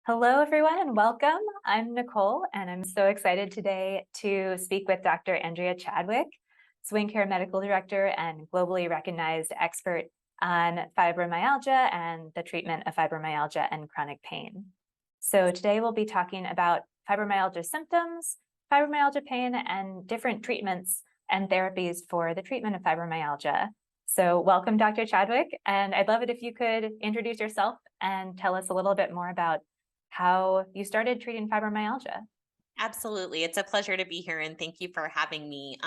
Hello, everyone, and welcome. I'm Nicole, and I'm so excited today to speak with Dr. Andrea Chadwick, Swing Care Medical Director and globally recognized expert on fibromyalgia and the treatment of fibromyalgia and chronic pain. So today we'll be talking about fibromyalgia symptoms, fibromyalgia pain, and different treatments and therapies for the treatment of fibromyalgia. So welcome, Dr. Chadwick, and I'd love it if you could introduce yourself and tell us a little bit more about how you started treating fibromyalgia. Absolutely. It's a pleasure to be here and thank you for having me.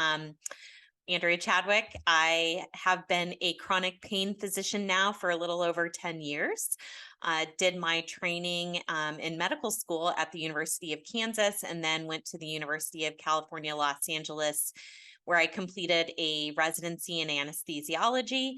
Andrea Chadwick. I have been a chronic pain physician now for a little over 10 years. Did my training in medical school at the University of Kansas and then went to the University of California, Los Angeles, where I completed a residency in anesthesiology,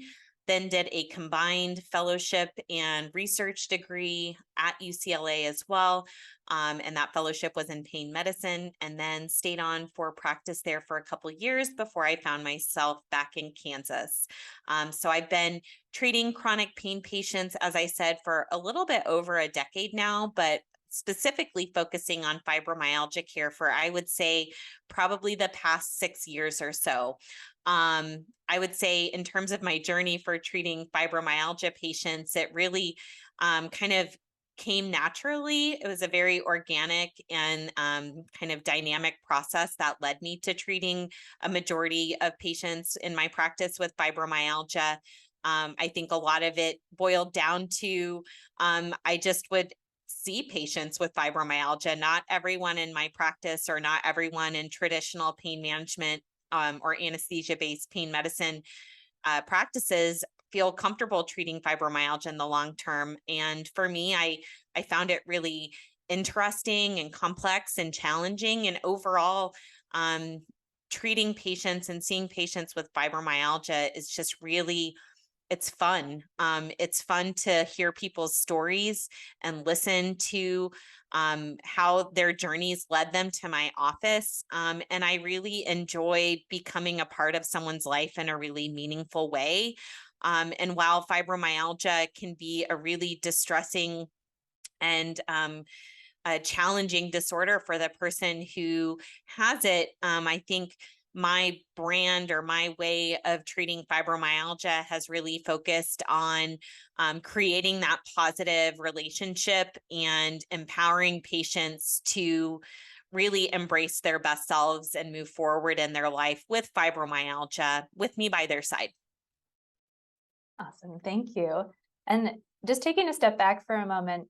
then did a combined fellowship and research degree at UCLA as well. And that fellowship was in pain medicine, and then stayed on for practice there for a couple of years before I found myself back in Kansas. So I've been treating chronic pain patients, as I said, for a little bit over a decade now, but specifically focusing on fibromyalgia care for, I would say, probably the past 6 years or so. I would say in terms of my journey for treating fibromyalgia patients, it really kind of came naturally. It was a very organic and kind of dynamic process that led me to treating a majority of patients in my practice with fibromyalgia. I think a lot of it boiled down to I just would see patients with fibromyalgia. Not everyone in my practice or not everyone in traditional pain management or anesthesia-based pain medicine practices feel comfortable treating fibromyalgia in the long term. And for me, I found it really interesting and complex and challenging. And overall, treating patients and seeing patients with fibromyalgia is just really, it's fun. It's fun to hear people's stories and listen to how their journeys led them to my office. And I really enjoy becoming a part of someone's life in a really meaningful way. And while fibromyalgia can be a really distressing and a challenging disorder for the person who has it, I think my brand or my way of treating fibromyalgia has really focused on creating that positive relationship and empowering patients to really embrace their best selves and move forward in their life with fibromyalgia with me by their side. Awesome, thank you. And just taking a step back for a moment,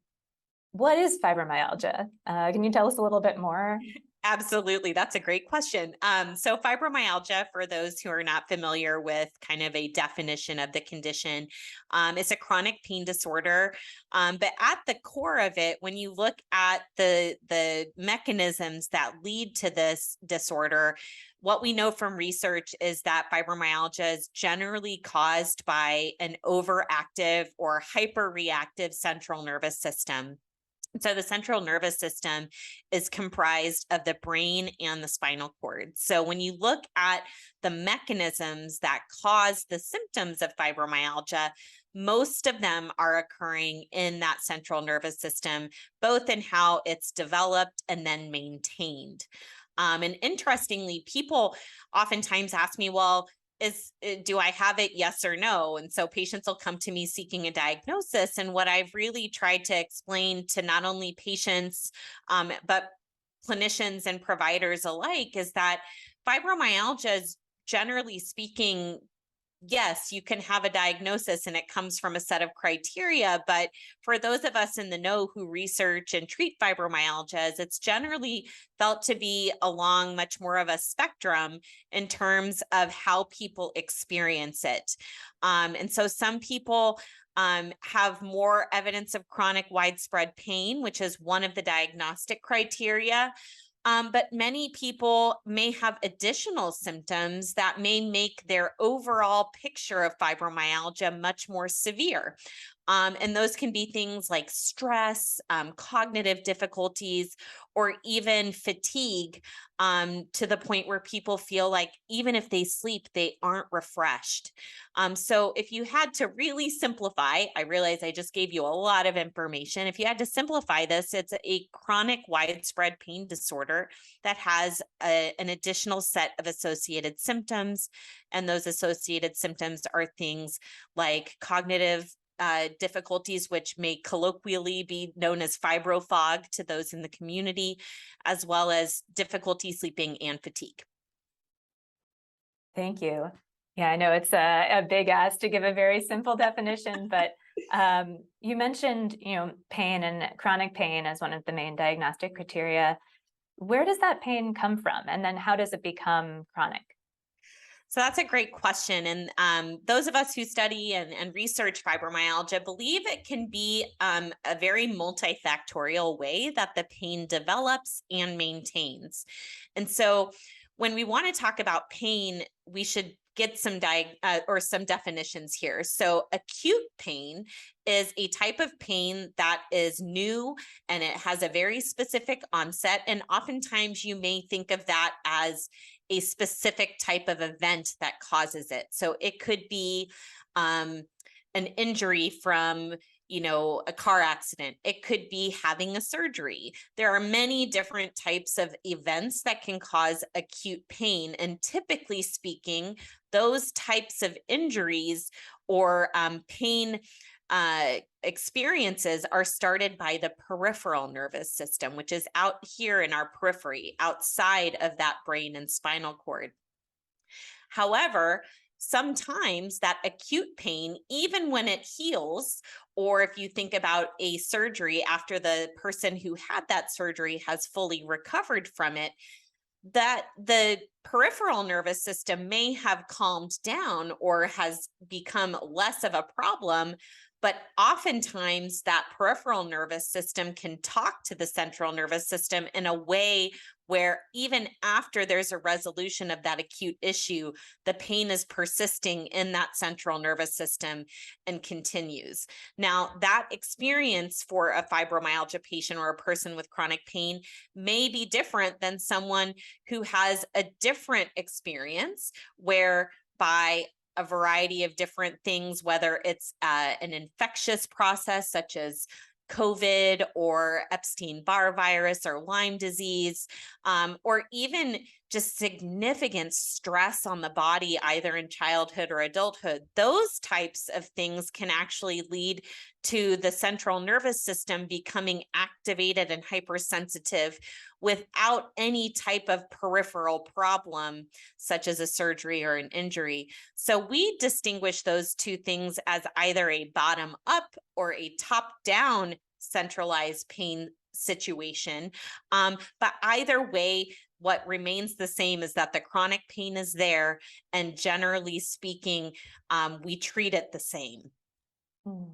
what is fibromyalgia? Can you tell us a little bit more? Absolutely. That's a great question. So, fibromyalgia, for those who are not familiar with kind of a definition of the condition, it's a chronic pain disorder. But at the core of it, when you look at the mechanisms that lead to this disorder, what we know from research is that fibromyalgia is generally caused by an overactive or hyperreactive central nervous system. So the central nervous system is comprised of the brain and the spinal cord. So when you look at the mechanisms that cause the symptoms of fibromyalgia, most of them are occurring in that central nervous system, both in how it's developed and then maintained. And interestingly, people oftentimes ask me, well, do I have it? Yes or no? And so patients will come to me seeking a diagnosis. And what I've really tried to explain to not only patients, but clinicians and providers alike is that fibromyalgia is, generally speaking, yes, you can have a diagnosis and it comes from a set of criteria. But for those of us in the know who research and treat fibromyalgia, it's generally felt to be along much more of a spectrum in terms of how people experience it. And so some people have more evidence of chronic widespread pain, which is one of the diagnostic criteria. But many people may have additional symptoms that may make their overall picture of fibromyalgia much more severe. And those can be things like stress, cognitive difficulties, or even fatigue, to the point where people feel like even if they sleep, they aren't refreshed. So if you had to really simplify, I realize I just gave you a lot of information. If you had to simplify this, it's a chronic widespread pain disorder that has an additional set of associated symptoms. And those associated symptoms are things like cognitive difficulties, which may colloquially be known as fibro fog to those in the community, as well as difficulty sleeping and fatigue. Thank you. Yeah, I know it's a big ask to give a very simple definition, but you mentioned, pain and chronic pain as one of the main diagnostic criteria. Where does that pain come from? And then how does it become chronic? So that's a great question. And those of us who study and research fibromyalgia believe it can be a very multifactorial way that the pain develops and maintains. And so when we want to talk about pain, we should get some some definitions here. So acute pain is a type of pain that is new and it has a very specific onset. And oftentimes you may think of that as a specific type of event that causes it. So it could be an injury from a car accident. It could be having a surgery. There are many different types of events that can cause acute pain. And typically speaking, those types of injuries or pain experiences are started by the peripheral nervous system, which is out here in our periphery, outside of that brain and spinal cord. However, sometimes that acute pain, even when it heals, or if you think about a surgery after the person who had that surgery has fully recovered from it, that the peripheral nervous system may have calmed down or has become less of a problem. But oftentimes that peripheral nervous system can talk to the central nervous system in a way where even after there's a resolution of that acute issue, the pain is persisting in that central nervous system and continues. Now, that experience for a fibromyalgia patient or a person with chronic pain may be different than someone who has a different experience where by a variety of different things, whether it's an infectious process such as COVID or Epstein-Barr virus or Lyme disease, or even just significant stress on the body, either in childhood or adulthood. Those types of things can actually lead to the central nervous system becoming activated and hypersensitive without any type of peripheral problem, such as a surgery or an injury. So we distinguish those two things as either a bottom up or a top down centralized pain situation. But either way, what remains the same is that the chronic pain is there, and generally speaking, we treat it the same. Mm.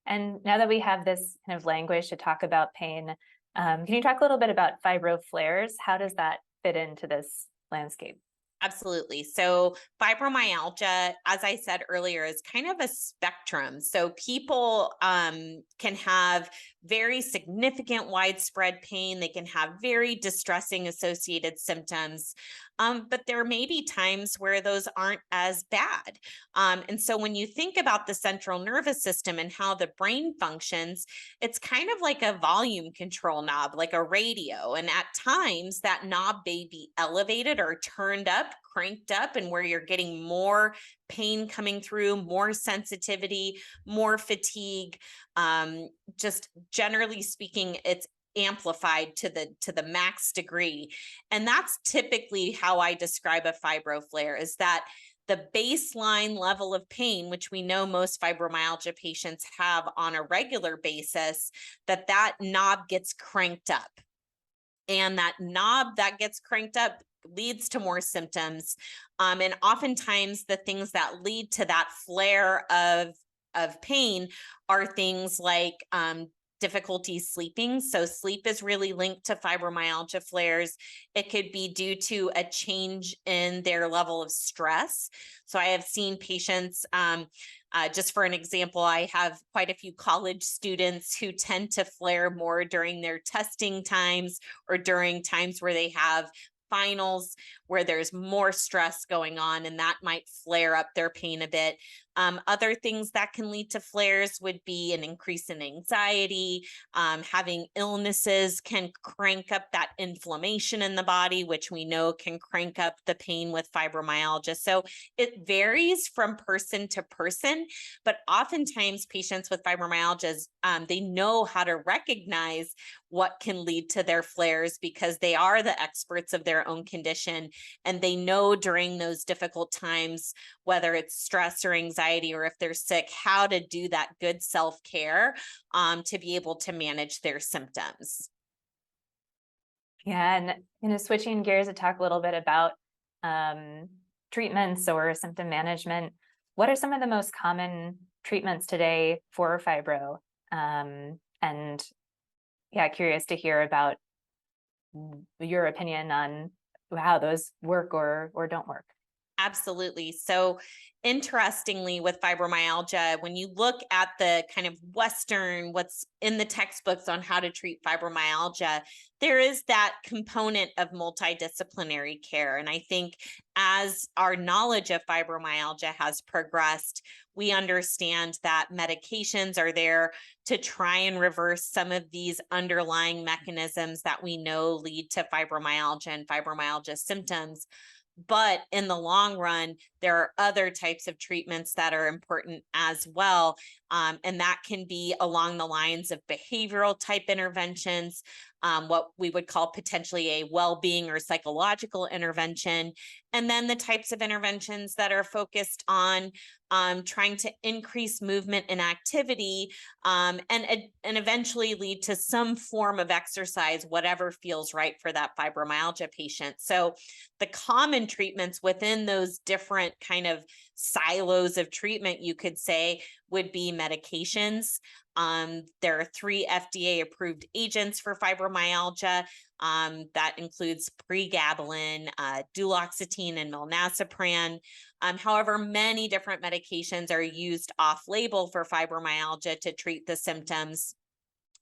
And now that we have this kind of language to talk about pain, can you talk a little bit about fibro flares? How does that fit into this landscape? Absolutely. So fibromyalgia, as I said earlier, is kind of a spectrum. So people can have very significant widespread pain. They can have very distressing associated symptoms. But there may be times where those aren't as bad. And so when you think about the central nervous system and how the brain functions, it's kind of like a volume control knob, like a radio. And at times that knob may be elevated or turned up, cranked up, and where you're getting more pain coming through, more sensitivity, more fatigue. Just generally speaking, it's amplified to the max degree. And that's typically how I describe a fibro flare, is that the baseline level of pain, which we know most fibromyalgia patients have on a regular basis, that knob gets cranked up. And that knob that gets cranked up leads to more symptoms. And oftentimes the things that lead to that flare of pain are things like difficulty sleeping. So sleep is really linked to fibromyalgia flares. It could be due to a change in their level of stress. So I have seen patients Just for an example, I have quite a few college students who tend to flare more during their testing times or during times where they have finals where there's more stress going on, and that might flare up their pain a bit. Other things that can lead to flares would be an increase in anxiety. Having illnesses can crank up that inflammation in the body, which we know can crank up the pain with fibromyalgia. So it varies from person to person, but oftentimes patients with fibromyalgia, they know how to recognize what can lead to their flares because they are the experts of their own condition. And they know during those difficult times, whether it's stress or anxiety, or if they're sick, how to do that good self-care to be able to manage their symptoms. Yeah, and switching gears to talk a little bit about treatments or symptom management. What are some of the most common treatments today for fibro? And yeah, curious to hear about your opinion on how those work or don't work. Absolutely. So, interestingly, with fibromyalgia, when you look at the kind of Western, what's in the textbooks on how to treat fibromyalgia, there is that component of multidisciplinary care. And I think as our knowledge of fibromyalgia has progressed, we understand that medications are there to try and reverse some of these underlying mechanisms that we know lead to fibromyalgia and fibromyalgia symptoms. But in the long run, there are other types of treatments that are important as well. And that can be along the lines of behavioral type interventions, what we would call potentially a well-being or psychological intervention. And then the types of interventions that are focused on trying to increase movement and activity, and eventually lead to some form of exercise, whatever feels right for that fibromyalgia patient. So the common treatments within those different kind of silos of treatment, you could say, would be medications. There are 3 FDA approved agents for fibromyalgia. That includes pregabalin, duloxetine, and milnacipran. However, many different medications are used off-label for fibromyalgia to treat the symptoms.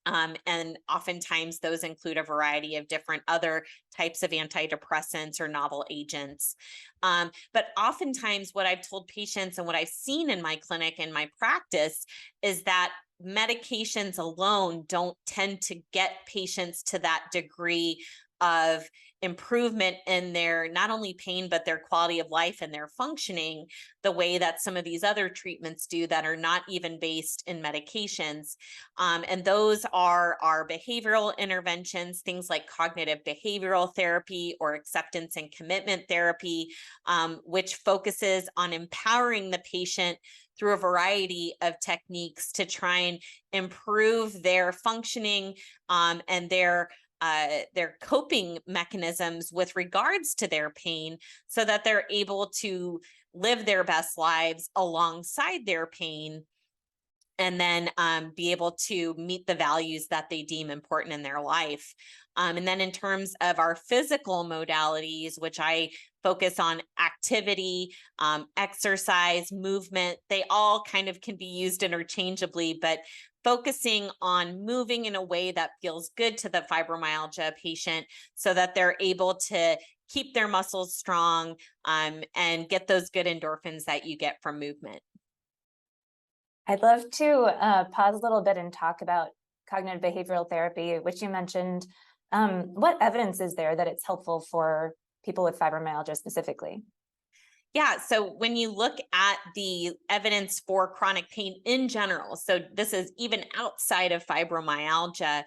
And oftentimes those include a variety of different other types of antidepressants or novel agents. But oftentimes what I've told patients and what I've seen in my clinic and my practice is that medications alone don't tend to get patients to that degree of improvement in their not only pain, but their quality of life and their functioning the way that some of these other treatments do that are not even based in medications. And those are our behavioral interventions, things like cognitive behavioral therapy or acceptance and commitment therapy, which focuses on empowering the patient through a variety of techniques to try and improve their functioning and their coping mechanisms with regards to their pain so that they're able to live their best lives alongside their pain and then be able to meet the values that they deem important in their life. And then in terms of our physical modalities, which I focus on activity, exercise, movement, they all kind of can be used interchangeably, but focusing on moving in a way that feels good to the fibromyalgia patient so that they're able to keep their muscles strong and get those good endorphins that you get from movement. I'd love to pause a little bit and talk about cognitive behavioral therapy, which you mentioned. What evidence is there that it's helpful for people with fibromyalgia specifically? Yeah, so when you look at the evidence for chronic pain in general, so this is even outside of fibromyalgia,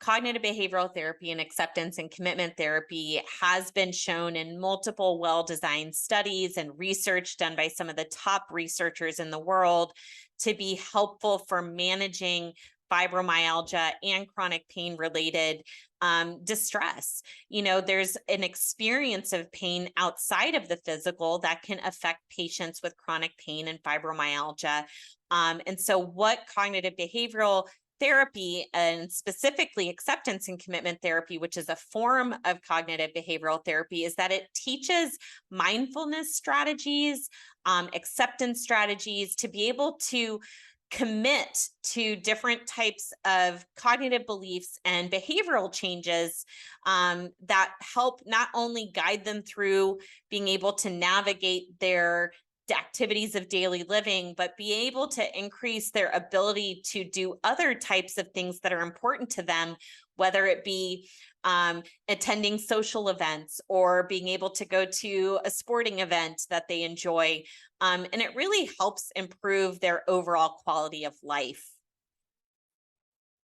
cognitive behavioral therapy and acceptance and commitment therapy has been shown in multiple well-designed studies and research done by some of the top researchers in the world to be helpful for managing fibromyalgia and chronic pain related distress. You know, there's an experience of pain outside of the physical that can affect patients with chronic pain and fibromyalgia. And so what cognitive behavioral therapy, and specifically acceptance and commitment therapy, which is a form of cognitive behavioral therapy, is that it teaches mindfulness strategies, acceptance strategies to be able to commit to different types of cognitive beliefs and behavioral changes that help not only guide them through being able to navigate their activities of daily living, but be able to increase their ability to do other types of things that are important to them, whether it be attending social events or being able to go to a sporting event that they enjoy. And it really helps improve their overall quality of life.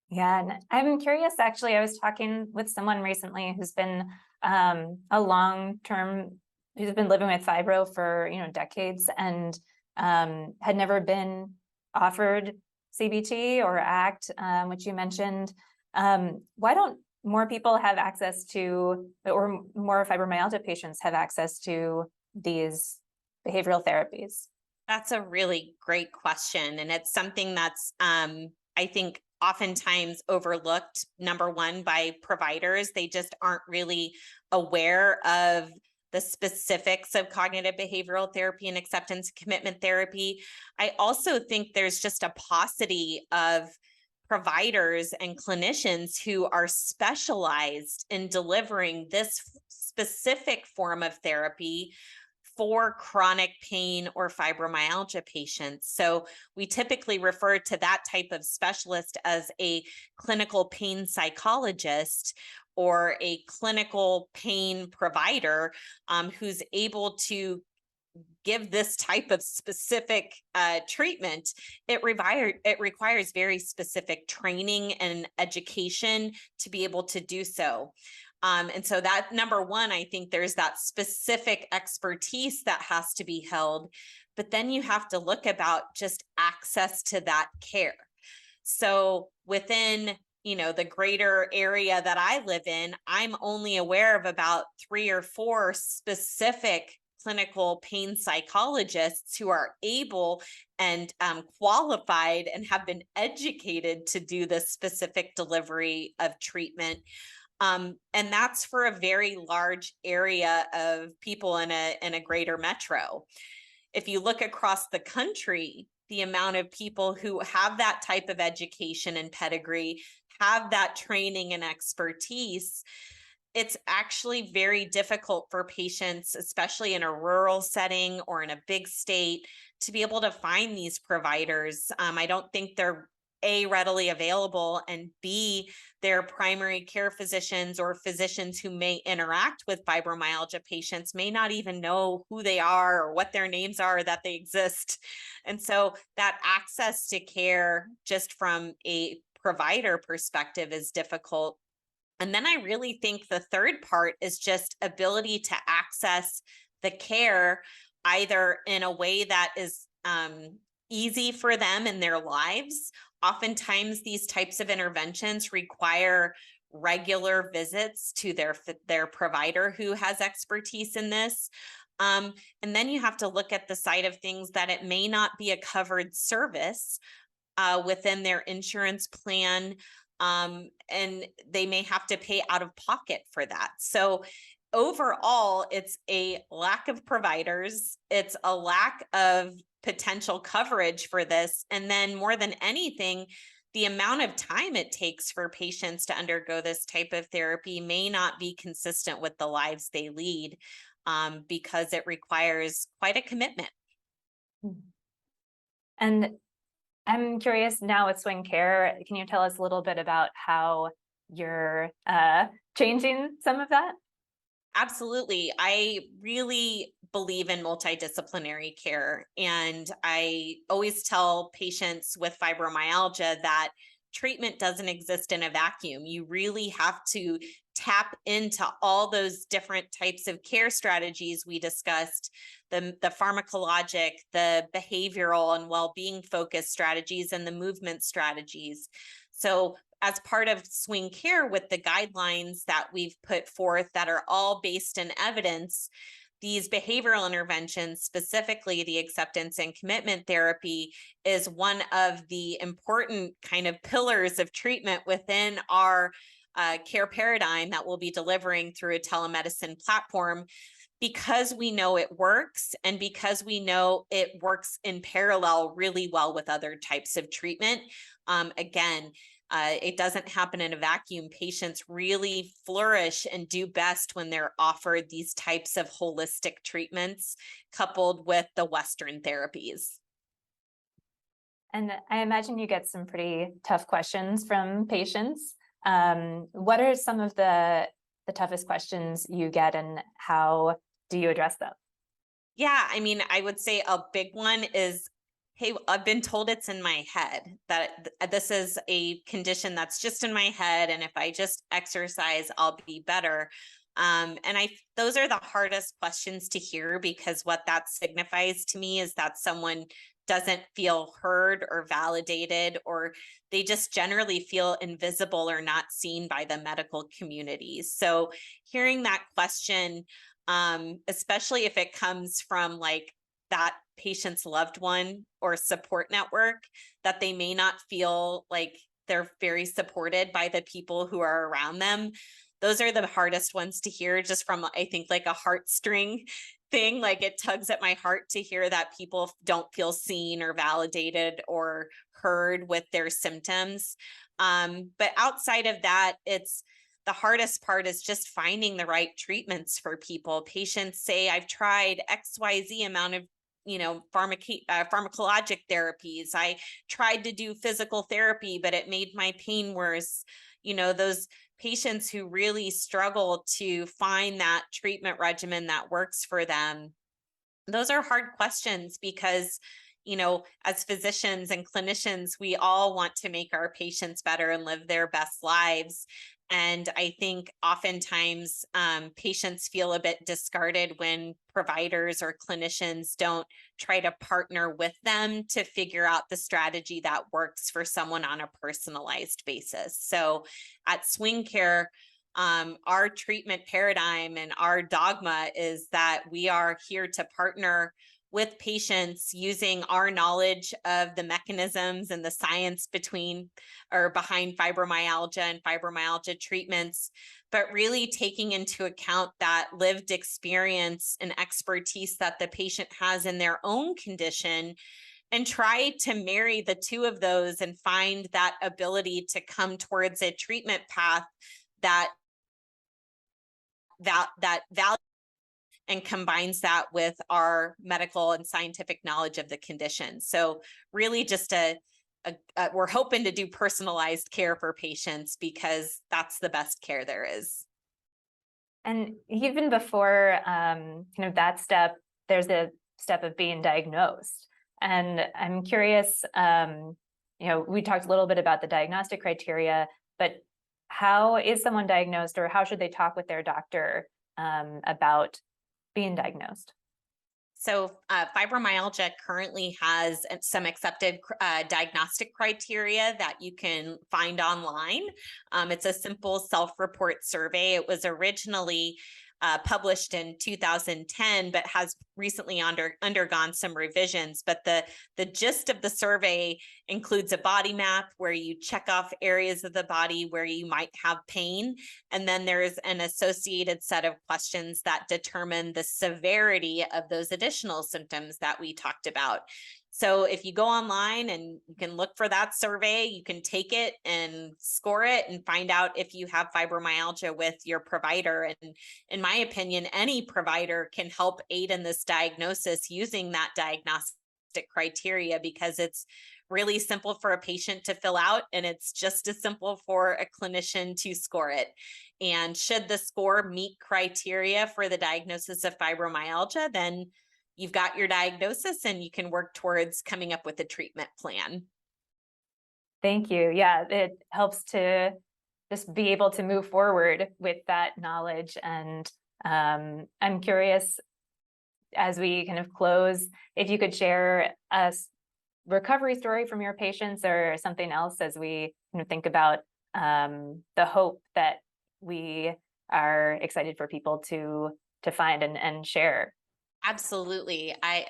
Yeah, and I'm curious, actually, I was talking with someone recently who's been a long-term, who's been living with fibro for, decades, and had never been offered CBT or ACT, which you mentioned. Why don't more people have access to, or more fibromyalgia patients have access to these behavioral therapies? That's a really great question. And it's something that's, I think, oftentimes overlooked, number one, by providers. They just aren't really aware of the specifics of cognitive behavioral therapy and acceptance commitment therapy. I also think there's just a paucity of providers and clinicians who are specialized in delivering this specific form of therapy for chronic pain or fibromyalgia patients. So we typically refer to that type of specialist as a clinical pain psychologist or a clinical pain provider who's able to give this type of specific treatment. It requires very specific training and education to be able to do so. And so that, number one, I think there's that specific expertise that has to be held, but then you have to look about just access to that care. So within, the greater area that I live in, I'm only aware of about 3 or 4 specific clinical pain psychologists who are able and qualified and have been educated to do this specific delivery of treatment. And that's for a very large area of people in a greater metro. If you look across the country, the amount of people who have that type of education and pedigree, have that training and expertise, it's actually very difficult for patients, especially in a rural setting or in a big state, to be able to find these providers. I don't think they're A, readily available, and B, their primary care physicians or physicians who may interact with fibromyalgia patients may not even know who they are or what their names are, that they exist. And so that access to care just from a provider perspective is difficult. And then I really think the third part is just ability to access the care either in a way that is easy for them in their lives. Oftentimes, these types of interventions require regular visits to their provider who has expertise in this. And then you have to look at the side of things that it may not be a covered service within their insurance plan. And they may have to pay out of pocket for that. So overall, it's a lack of providers. It's a lack of potential coverage for this. And then more than anything, the amount of time it takes for patients to undergo this type of therapy may not be consistent with the lives they lead because it requires quite a commitment. And I'm curious now with Swing Care, can you tell us a little bit about how you're changing some of that? Absolutely. I really believe in multidisciplinary care. And I always tell patients with fibromyalgia that treatment doesn't exist in a vacuum. You really have to tap into all those different types of care strategies we discussed, the pharmacologic, the behavioral and well-being focused strategies, and the movement strategies. So as part of Swing Care, with the guidelines that we've put forth that are all based in evidence, these behavioral interventions, specifically the acceptance and commitment therapy, is one of the important kind of pillars of treatment within our care paradigm that we'll be delivering through a telemedicine platform, because we know it works and because we know it works in parallel really well with other types of treatment. Again, it doesn't happen in a vacuum. Patients really flourish and do best when they're offered these types of holistic treatments coupled with the Western therapies. And I imagine you get some pretty tough questions from patients. What are some of the toughest questions you get, and how do you address them? Yeah, I mean, I would say a big one is, hey, I've been told it's in my head, that this is a condition that's just in my head, and if I just exercise, I'll be better. Those are the hardest questions to hear, because what that signifies to me is that someone doesn't feel heard or validated, or they just generally feel invisible or not seen by the medical community. So hearing that question, especially if it comes from like that patient's loved one or support network, that they may not feel like they're very supported by the people who are around them. Those are the hardest ones to hear, just from, I think, like a heartstring thing. Like, it tugs at my heart to hear that people don't feel seen or validated or heard with their symptoms. But outside of that, the hardest part is just finding the right treatments for people. Patients say, I've tried XYZ amount of pharmacologic therapies. I tried to do physical therapy, but it made my pain worse. Those patients who really struggle to find that treatment regimen that works for them, those are hard questions, because as physicians and clinicians, we all want to make our patients better and live their best lives. And I think oftentimes patients feel a bit discarded when providers or clinicians don't try to partner with them to figure out the strategy that works for someone on a personalized basis. So at Swing Care, our treatment paradigm and our dogma is that we are here to partner with patients using our knowledge of the mechanisms and the science behind fibromyalgia and fibromyalgia treatments, but really taking into account that lived experience and expertise that the patient has in their own condition, and try to marry the two of those and find that ability to come towards a treatment path that value and combines that with our medical and scientific knowledge of the condition. So really just we're hoping to do personalized care for patients, because that's the best care there is. And even before that step, there's a step of being diagnosed. And I'm curious, we talked a little bit about the diagnostic criteria, but how is someone diagnosed, or how should they talk with their doctor about being diagnosed? So fibromyalgia currently has some accepted diagnostic criteria that you can find online. It's a simple self-report survey. It was originally published in 2010, but has recently undergone some revisions. But the gist of the survey includes a body map where you check off areas of the body where you might have pain. And then there's an associated set of questions that determine the severity of those additional symptoms that we talked about. So if you go online and you can look for that survey, you can take it and score it and find out if you have fibromyalgia with your provider. And in my opinion, any provider can help aid in this diagnosis using that diagnostic criteria, because it's really simple for a patient to fill out, and it's just as simple for a clinician to score it. And should the score meet criteria for the diagnosis of fibromyalgia, then you've got your diagnosis and you can work towards coming up with a treatment plan. Thank you. Yeah, it helps to just be able to move forward with that knowledge. And I'm curious, as we kind of close, if you could share a recovery story from your patients or something else, as we think about the hope that we are excited for people to find and share. Absolutely. I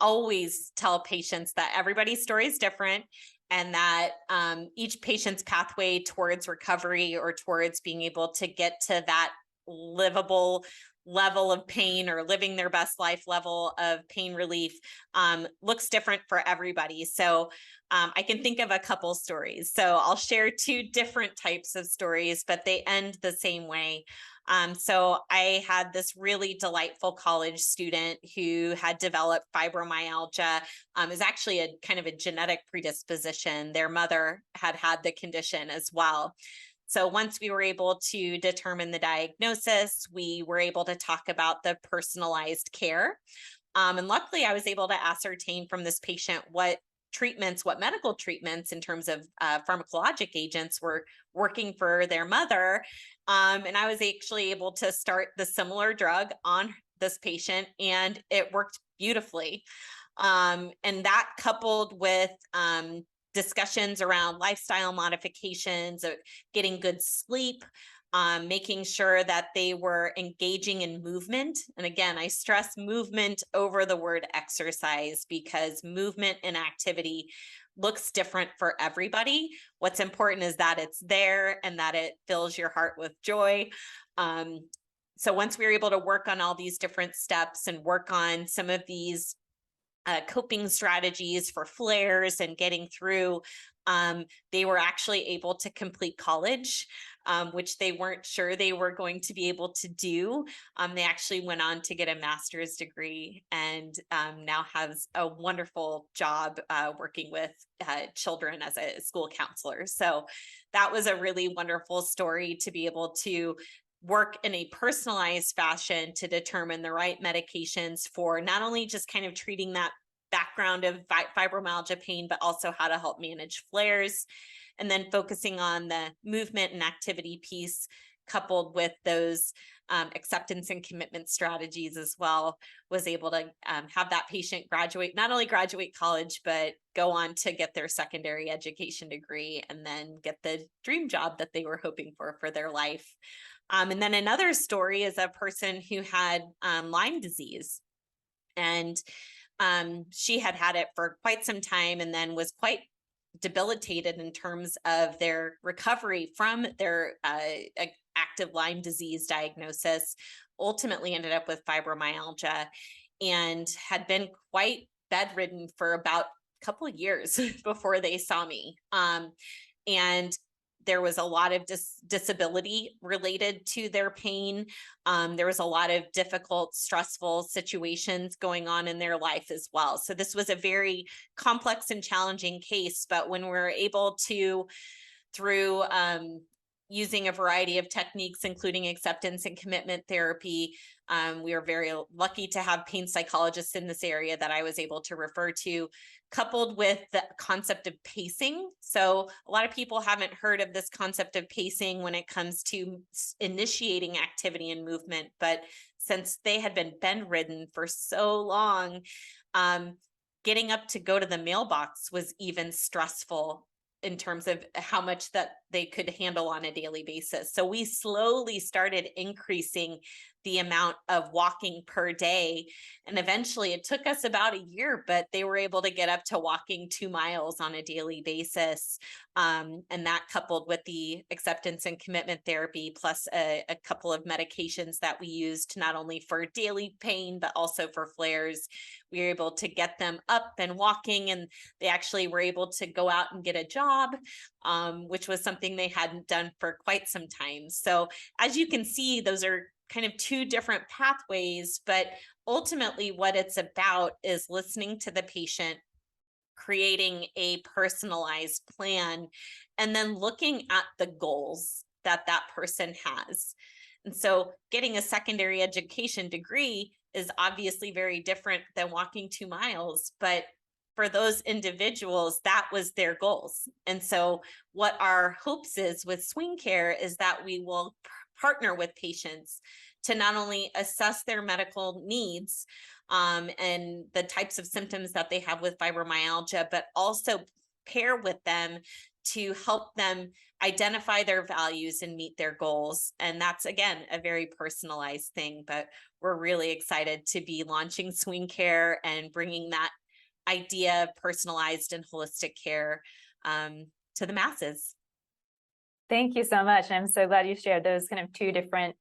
always tell patients that everybody's story is different, and that each patient's pathway towards recovery or towards being able to get to that livable level of pain or living their best life level of pain relief looks different for everybody. So I can think of a couple stories. So I'll share two different types of stories, but they end the same way. So I had this really delightful college student who had developed fibromyalgia. Is actually a kind of a genetic predisposition. Their mother had had the condition as well. So once we were able to determine the diagnosis, we were able to talk about the personalized care. And luckily, I was able to ascertain from this patient what medical treatments in terms of pharmacologic agents were working for their mother. And I was actually able to start the similar drug on this patient, and it worked beautifully. And that, coupled with discussions around lifestyle modifications, getting good sleep, making sure that they were engaging in movement. And again, I stress movement over the word exercise, because movement and activity looks different for everybody. What's important is that it's there and that it fills your heart with joy. So once we were able to work on all these different steps and work on some of these coping strategies for flares and getting through, they were actually able to complete college, which they weren't sure they were going to be able to do. They actually went on to get a master's degree, and now has a wonderful job working with children as a school counselor. So that was a really wonderful story to be able to work in a personalized fashion to determine the right medications for not only just kind of treating that background of fibromyalgia pain, but also how to help manage flares. And then focusing on the movement and activity piece, coupled with those acceptance and commitment strategies as well, was able to have that patient not only graduate college, but go on to get their secondary education degree and then get the dream job that they were hoping for their life. And then another story is a person who had Lyme disease, and she had had it for quite some time, and then was quite debilitated in terms of their recovery from their active Lyme disease diagnosis. Ultimately ended up with fibromyalgia, and had been quite bedridden for about a couple of years before they saw me. And there was a lot of disability related to their pain. There was a lot of difficult, stressful situations going on in their life as well. So this was a very complex and challenging case. But when we're able to, through using a variety of techniques, including acceptance and commitment therapy, we are very lucky to have pain psychologists in this area that I was able to refer to, coupled with the concept of pacing. So a lot of people haven't heard of this concept of pacing when it comes to initiating activity and movement, but since they had been bedridden for so long, getting up to go to the mailbox was even stressful in terms of how much that they could handle on a daily basis. So we slowly started increasing the amount of walking per day. And eventually it took us about a year, but they were able to get up to walking 2 miles on a daily basis. And that, coupled with the acceptance and commitment therapy, plus a couple of medications that we used not only for daily pain, but also for flares, we were able to get them up and walking, and they actually were able to go out and get a job, which was something they hadn't done for quite some time. So as you can see, those are kind of two different pathways, but ultimately what it's about is listening to the patient, creating a personalized plan, and then looking at the goals that that person has. And so getting a secondary education degree is obviously very different than walking 2 miles, but for those individuals, that was their goals. And so what our hopes is with Swing Care is that we will partner with patients to not only assess their medical needs and the types of symptoms that they have with fibromyalgia, but also pair with them to help them identify their values and meet their goals. And that's, again, a very personalized thing, but we're really excited to be launching Swing Care and bringing that idea of personalized and holistic care to the masses. Thank you so much. I'm so glad you shared those kind of two different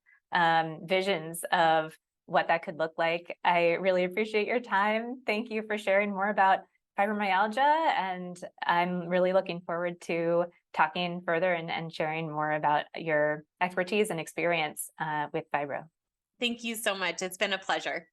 visions of what that could look like. I really appreciate your time. Thank you for sharing more about fibromyalgia, and I'm really looking forward to talking further and sharing more about your expertise and experience with fibro. Thank you so much. It's been a pleasure.